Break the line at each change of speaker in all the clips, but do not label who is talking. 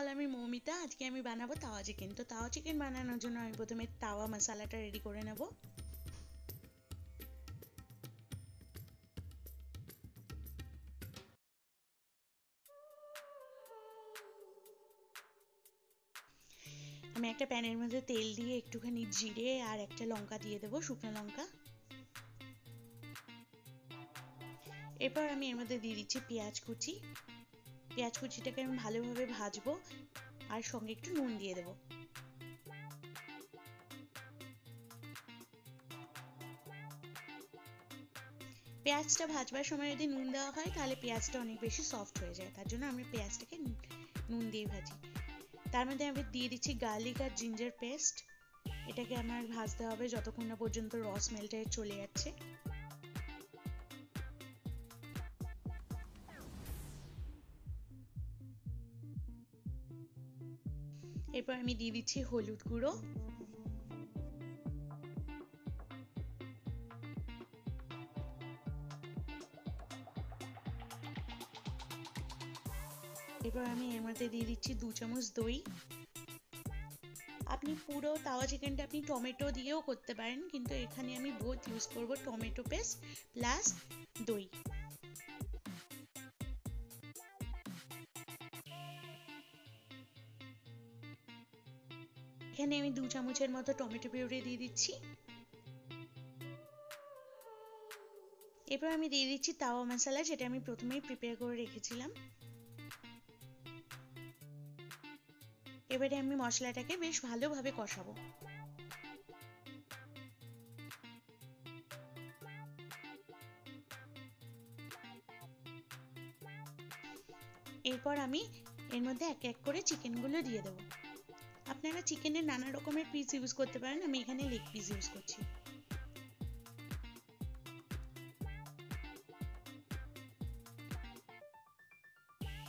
All, আমি মৌমিতা। আজকে আমি বানাবো তাওয়া চিকেন। তো তাওয়া চিকেন বানানোর জন্য আমি প্রথমে তাওয়া মশলাটা রেডি করে নেব। আমি একটা প্যানের মধ্যে তেল দিয়ে একটুখানি জিরে আর একটা লঙ্কা দিয়ে দেবো, শুকনো লঙ্কা। এরপর আমি এর মধ্যে দিয়ে দিচ্ছি পেঁয়াজ কুচি। পেঁয়াজ কুচিটাকে আমি ভালোভাবে ভাজবো আর সঙ্গে একটু নুন দিয়ে দেবো। পেঁয়াজটা ভাজবার সময় যদি নুন দেওয়া হয় তাহলে পেঁয়াজটা অনেক বেশি সফট হয়ে যায়, তার জন্য আমি পেঁয়াজটাকে নুন দিয়ে ভাজি। তার মধ্যে আমি দিয়ে দিচ্ছি গার্লিক আর জিঞ্জার পেস্ট। এটাকে আমার ভাজতে হবে যতক্ষণ না পর্যন্ত র স্মেলটা চলে যাচ্ছে। এরপর আমি দিয়ে দিচ্ছি হলুদ গুঁড়ো, এরপর আমি এর মধ্যে দিয়ে দিচ্ছি 2 চামচ দই। আপনি পুরো তাওয়া চিকেনটা আপনি টমেটো দিয়েও করতে পারেন, কিন্তু এখানে আমি বোথ ইউজ করব, টমেটো পেস্ট প্লাস দই। এখানে আমি 2 চামচের মতো টমেটো পিউরি দিয়ে দিচ্ছি। এরপর আমি দিয়ে দিচ্ছি তাওয়া মশলা, যেটা আমি প্রথমেই প্রিপেয়ার করে রেখেছিলাম। এবারে আমি মশলাটাকে বেশ ভালোভাবে কষাবো। এরপর আমি এর মধ্যে এক এক করে চিকেনগুলো দিয়ে দেবো। আপনারা চিকেনের নানা রকমের পিস ইউজ করতে পারেন, আমি এখানে লেগ পিস ইউজ করছি।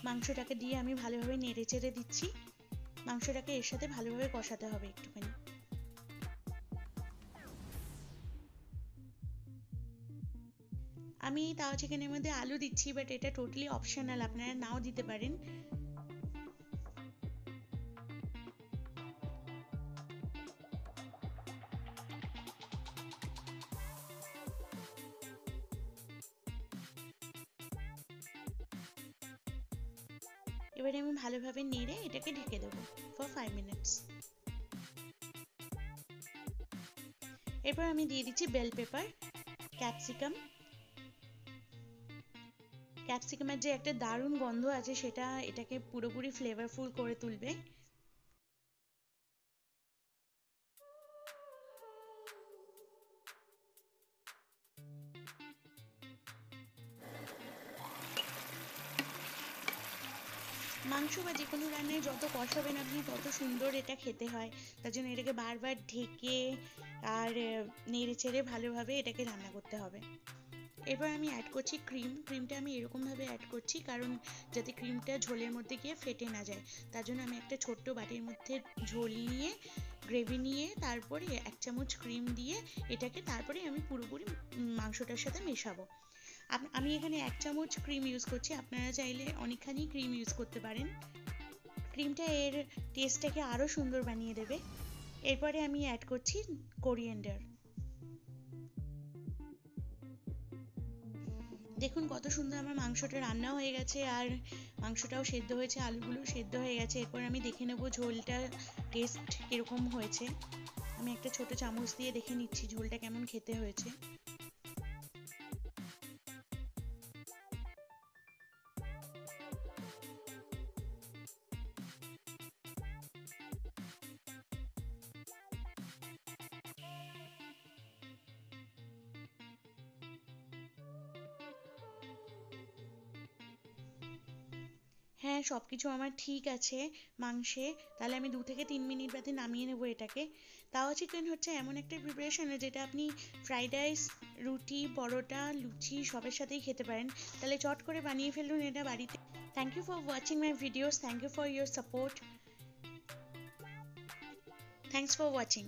মাংসটাকে দিয়ে আমি ভালোভাবে নেড়ে চেড়ে দিচ্ছি। মাংসটাকে এর সাথে ভালোভাবে কষাতে হবে একটুখানি। আমি তাওয়া চিকেনের মধ্যে আলু দিচ্ছি, বাট এটা টোটালি অপশনাল, আপনারা নাও দিতে পারেন। এবারে আমি ভালোভাবে নেড়ে এটাকে ঢেকে দেবো ফর 5 মিনিটস। এরপর আমি দিয়ে দিচ্ছি বেল পেপার, ক্যাপসিকাম। ক্যাপসিকামের যে একটা দারুণ গন্ধ আছে সেটা এটাকে পুরোপুরি ফ্লেভারফুল করে তুলবে। মাংস বা যে কোনো রান্নায় যত কষাবেন আপনি তত সুন্দর এটা খেতে হয়, তার জন্য এটাকে বারবার ঢেকে আর নেড়ে চেড়ে ভালোভাবে এটাকে রান্না করতে হবে। এবার আমি অ্যাড করছি ক্রিম। ক্রিমটা আমি এরকমভাবে অ্যাড করছি কারণ যাতে ক্রিমটা ঝোলের মধ্যে গিয়ে ফেটে না যায়, তার জন্য আমি একটা ছোট্ট বাটির মধ্যে ঝোল নিয়ে, গ্রেভি নিয়ে, তারপরে 1 চামচ ক্রিম দিয়ে এটাকে তারপরে আমি পুরোপুরি মাংসটার সাথে মেশাবো। আমি এখানে 1 চামচ ক্রিম ইউজ করছি, আপনারা চাইলে অনেকখানি ক্রিম ইউজ করতে পারেন। ক্রিমটা এর টেস্টটাকে আরও সুন্দর বানিয়ে দেবে। এরপরে আমি অ্যাড করছি কোরিয়েন্ডার। দেখুন কত সুন্দর আমার মাংসটা রান্না হয়ে গেছে, আর মাংসটাও সেদ্ধ হয়েছে, আলুগুলো সেদ্ধ হয়ে গেছে। এরপর আমি দেখে নেব ঝোলটা টেস্ট কীরকম হয়েছে। আমি একটা ছোট চামচ দিয়ে দেখে নিচ্ছি ঝোলটা কেমন খেতে হয়েছে। হ্যাঁ, সব কিছু আমার ঠিক আছে মাংসে। তাহলে আমি 2 থেকে 3 মিনিট বাদে নামিয়ে নেব এটাকে। তাওয়া চিকেন হচ্ছে এমন একটা প্রিপারেশন যেটা আপনি ফ্রাইড রাইস, রুটি, পরোটা, লুচি সবের সাথেই খেতে পারেন। তাহলে চট করে বানিয়ে ফেলুন এটা বাড়িতে। Thank you for watching my videos, thank you for your support, thanks for watching.